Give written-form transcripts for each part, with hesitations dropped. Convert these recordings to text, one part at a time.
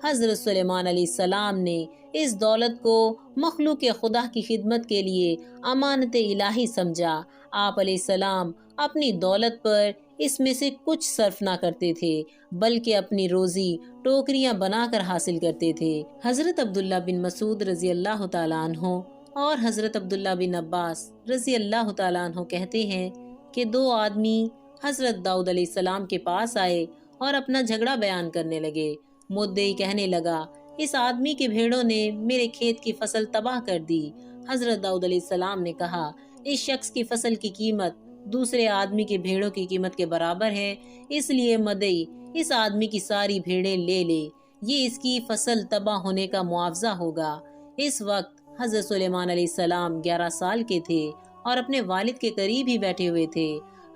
حضرت سلیمان علیہ السلام نے اس دولت کو مخلوق خدا کی خدمت کے لیے امانت الہی سمجھا۔ آپ علیہ السلام اپنی دولت پر اس میں سے کچھ صرف نہ کرتے تھے، بلکہ اپنی روزی ٹوکریاں بنا کر حاصل کرتے تھے۔ حضرت عبداللہ بن مسعود رضی اللہ تعالیٰ عنہ اور حضرت عبداللہ بن عباس رضی اللہ تعالیٰ عنہ کہتے ہیں کہ دو آدمی حضرت داؤد علیہ السلام کے پاس آئے اور اپنا جھگڑا بیان کرنے لگے۔ مدعی کہنے لگا، اس آدمی کے بھیڑوں نے میرے کھیت کی فصل تباہ کر دی۔ حضرت داؤد علیہ السلام نے کہا، اس شخص کی فصل کی قیمت دوسرے آدمی کے بھیڑوں کی قیمت کے برابر ہے، اس لیے مدعی اس آدمی کی ساری بھیڑیں لے لے، یہ اس کی فصل تباہ ہونے کا معاوضہ ہوگا۔ اس وقت حضرت سلیمان علیہ السلام 11 سال کے تھے اور اپنے والد کے قریب ہی بیٹھے ہوئے تھے۔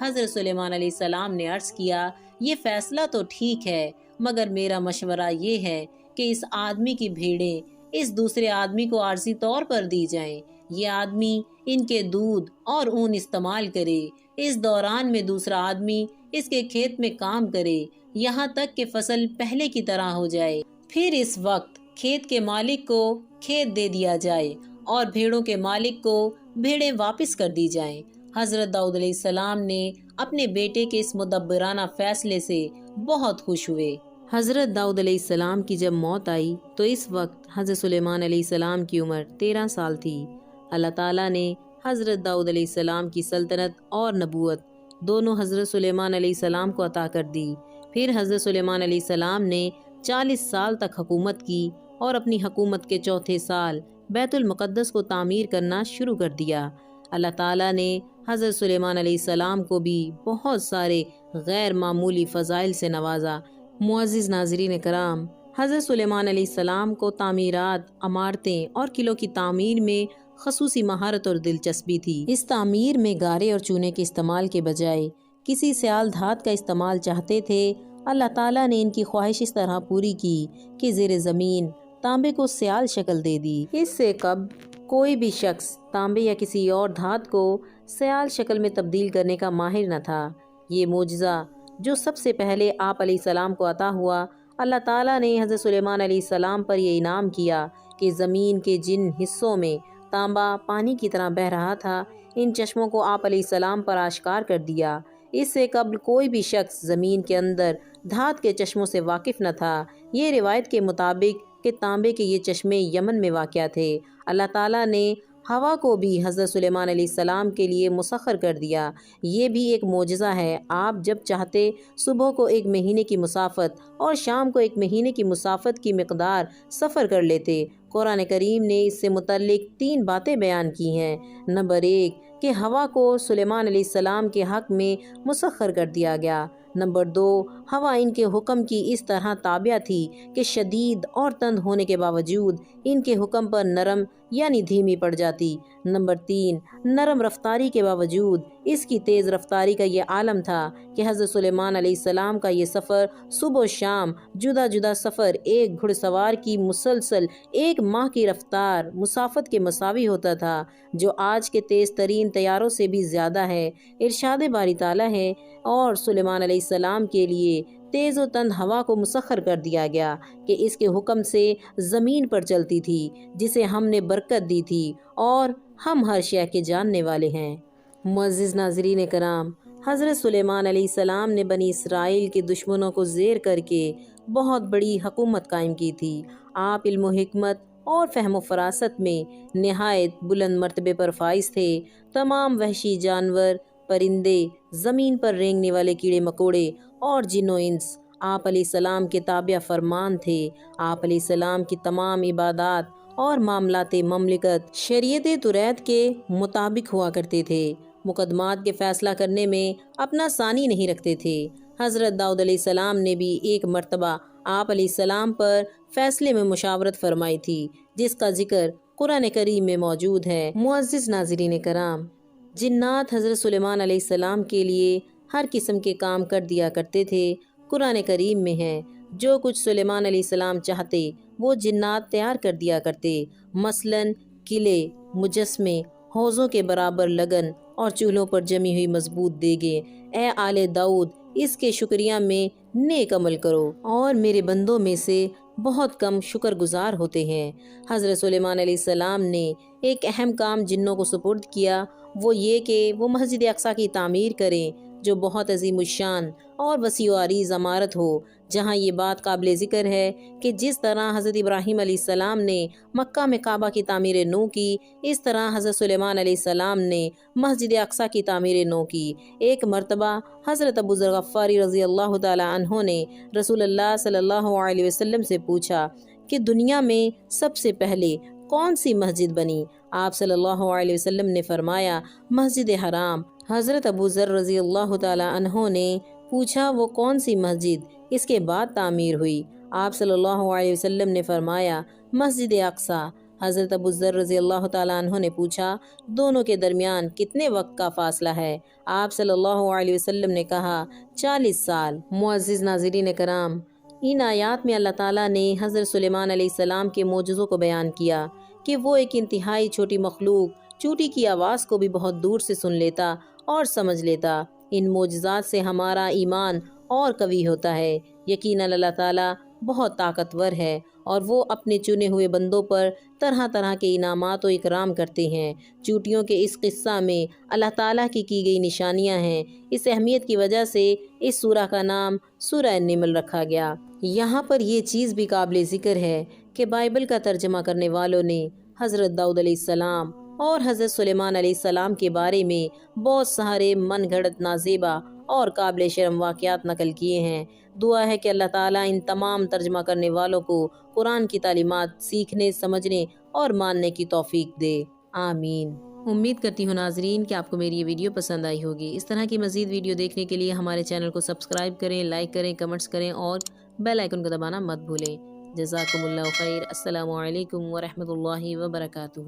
حضرت سلیمان علیہ السلام نے عرض کیا، یہ فیصلہ تو ٹھیک ہے، مگر میرا مشورہ یہ ہے کہ اس آدمی کی بھیڑیں اس دوسرے آدمی کو عارضی طور پر دی جائیں، یہ آدمی ان کے دودھ اور اون استعمال کرے، اس دوران میں دوسرا آدمی اس کے کھیت میں کام کرے یہاں تک کہ فصل پہلے کی طرح ہو جائے، پھر اس وقت کھیت کے مالک کو کھیت دے دیا جائے اور بھیڑوں کے مالک کو بھیڑیں واپس کر دی جائیں۔ حضرت داؤد علیہ السلام نے اپنے بیٹے کے اس مدبرانہ فیصلے سے بہت خوش ہوئے۔ حضرت داؤد علیہ السلام کی جب موت آئی تو اس وقت حضرت سلیمان علیہ السلام کی عمر 13 سال تھی۔ اللہ تعالیٰ نے حضرت داؤد علیہ السلام کی سلطنت اور نبوت دونوں حضرت سلیمان علیہ السلام کو عطا کر دی۔ پھر حضرت سلیمان علیہ السلام نے 40 سال تک حکومت کی اور اپنی حکومت کے چوتھے سال بیت المقدس کو تعمیر کرنا شروع کر دیا۔ اللہ تعالیٰ نے حضرت سلیمان علیہ السلام کو بھی بہت سارے غیر معمولی فضائل سے نوازا۔ معزز ناظرین کرام، حضرت سلیمان علیہ السلام کو تعمیرات، عمارتیں اور قلعوں کی تعمیر میں خصوصی مہارت اور دلچسپی تھی۔ اس تعمیر میں گارے اور چونے کے استعمال کے بجائے کسی سیال دھات کا استعمال چاہتے تھے۔ اللہ تعالیٰ نے ان کی خواہش اس طرح پوری کی کہ زیر زمین تانبے کو سیال شکل دے دی۔ اس سے قبل کوئی بھی شخص تانبے یا کسی اور دھات کو سیال شکل میں تبدیل کرنے کا ماہر نہ تھا۔ یہ معجزہ جو سب سے پہلے آپ علیہ السلام کو عطا ہوا، اللہ تعالیٰ نے حضرت سلیمان علیہ السلام پر یہ انعام کیا کہ زمین کے جن حصوں میں تانبا پانی کی طرح بہہ رہا تھا، ان چشموں کو آپ علیہ السلام پر آشکار کر دیا۔ اس سے قبل کوئی بھی شخص زمین کے اندر دھات کے چشموں سے واقف نہ تھا۔ یہ روایت کے مطابق کہ تانبے کے یہ چشمے یمن میں واقع تھے۔ اللہ تعالیٰ نے ہوا کو بھی حضرت سلیمان علیہ السلام کے لیے مسخر کر دیا۔ یہ بھی ایک معجزہ ہے۔ آپ جب چاہتے صبح کو 1 مہینے کی مسافت اور شام کو 1 مہینے کی مسافت کی مقدار سفر کر لیتے۔ قرآن کریم نے اس سے متعلق 3 باتیں بیان کی ہیں۔ نمبر 1 کہ ہوا کو سلیمان علیہ السلام کے حق میں مسخر کر دیا گیا۔ نمبر 2 ہوا ان کے حکم کی اس طرح تابع تھی کہ شدید اور تند ہونے کے باوجود ان کے حکم پر نرم یعنی دھیمی پڑ جاتی۔ نمبر 3 نرم رفتاری کے باوجود اس کی تیز رفتاری کا یہ عالم تھا کہ حضرت سلیمان علیہ السلام کا یہ سفر صبح و شام جدا جدا سفر ایک گھڑ سوار کی مسلسل 1 ماہ کی رفتار مسافت کے مساوی ہوتا تھا، جو آج کے تیز ترین طیاروں سے بھی زیادہ ہے۔ ارشاد باری تعالیٰ ہے، اور سلیمان علیہ السلام کے لیے تیز و تند ہوا کو مسخر کر دیا گیا کہ اس کے حکم سے زمین پر چلتی تھی، جسے ہم نے برکت دی تھی، اور ہم ہر شے کے جاننے والے ہیں۔ معزز ناظرین کرام، حضرت سلیمان علیہ السلام نے بنی اسرائیل کے دشمنوں کو زیر کر کے بہت بڑی حکومت قائم کی تھی۔ آپ علم و حکمت اور فہم و فراست میں نہایت بلند مرتبے پر فائز تھے۔ تمام وحشی جانور، پرندے، زمین پر رینگنے والے کیڑے مکوڑے اور جن و انس آپ علیہ السلام کے تابع فرمان تھے۔ آپ علیہ السلام کی تمام عبادات اور معاملات مملکت شریعت توریت کے مطابق ہوا کرتے تھے۔ مقدمات کے فیصلہ کرنے میں اپنا ثانی نہیں رکھتے تھے۔ حضرت داؤد علیہ السلام نے بھی ایک مرتبہ آپ علیہ السلام پر فیصلے میں مشاورت فرمائی تھی، جس کا ذکر قرآن کریم میں موجود ہے۔ معزز ناظرین کرام، جنات حضرت سلیمان علیہ السلام کے لیے ہر قسم کے کام کر دیا کرتے تھے۔ قرآن کریم میں ہے، جو کچھ سلیمان علیہ السلام چاہتے وہ جنات تیار کر دیا کرتے، مثلاً قلعے، مجسمے، حوضوں کے برابر لگن اور چولہوں پر جمی ہوئی مضبوط دیگیں۔ اے آل داؤد، اس کے شکریہ میں نیک عمل کرو اور میرے بندوں میں سے بہت کم شکر گزار ہوتے ہیں۔ حضرت سلیمان علیہ السلام نے ایک اہم کام جنوں کو سپرد کیا، وہ یہ کہ وہ مسجد اقصیٰ کی تعمیر کریں، جو بہت عظیم الشان اور وسیع و عریض عمارت ہو، جہاں یہ بات قابل ذکر ہے کہ جس طرح حضرت ابراہیم علیہ السلام نے مکہ میں کعبہ کی تعمیر نو کی، اس طرح حضرت سلیمان علیہ السلام نے مسجد اقصیٰ کی تعمیر نو کی۔ ایک مرتبہ حضرت ابو ذر غفاری رضی اللہ تعالی عنہ نے رسول اللہ صلی اللہ علیہ وسلم سے پوچھا کہ دنیا میں سب سے پہلے کون سی مسجد بنی؟ آپ صلی اللہ علیہ وسلم نے فرمایا مسجد حرام۔ حضرت ابو ذر رضی اللہ تعالی عنہ نے پوچھا وہ کون سی مسجد اس کے بعد تعمیر ہوئی؟ آپ صلی اللہ علیہ وسلم نے فرمایا مسجد اقصیٰ۔ حضرت ابو ذر رضی اللہ تعالی عنہ نے پوچھا دونوں کے درمیان کتنے وقت کا فاصلہ ہے؟ آپ صلی اللہ علیہ وسلم نے کہا 40 سال۔ معزز ناظرین کرام، ان آیات میں اللہ تعالیٰ نے حضرت سلیمان علیہ السلام کے معجزوں کو بیان کیا کہ وہ ایک انتہائی چھوٹی مخلوق چوٹی کی آواز کو بھی بہت دور سے سن لیتا اور سمجھ لیتا۔ ان معجزات سے ہمارا ایمان اور قوی ہوتا ہے۔ یقیناً اللہ تعالیٰ بہت طاقتور ہے اور وہ اپنے چنے ہوئے بندوں پر طرح طرح کے انعامات و اکرام کرتے ہیں۔ چوٹیوں کے اس قصہ میں اللہ تعالیٰ کی گئی نشانیاں ہیں۔ اس اہمیت کی وجہ سے اس سورہ کا نام سورہ النمل رکھا گیا۔ یہاں پر یہ چیز بھی قابل ذکر ہے کہ بائبل کا ترجمہ کرنے والوں نے حضرت داؤد علیہ السلام اور حضرت سلیمان علیہ السلام کے بارے میں بہت سارے من گھڑت نازیبا اور قابل شرم واقعات نقل کیے ہیں۔ دعا ہے کہ اللہ تعالیٰ ان تمام ترجمہ کرنے والوں کو قرآن کی تعلیمات سیکھنے، سمجھنے اور ماننے کی توفیق دے، آمین۔ امید کرتی ہوں ناظرین کہ آپ کو میری یہ ویڈیو پسند آئی ہوگی۔ اس طرح کی مزید ویڈیو دیکھنے کے لیے ہمارے چینل کو سبسکرائب کریں، لائک کریں، کمنٹس کریں اور بیل آئیکن کو دبانا مت بھولیں۔ جزاکم اللہ خیر۔ السلام علیکم ورحمۃ اللہ وبرکاتہ۔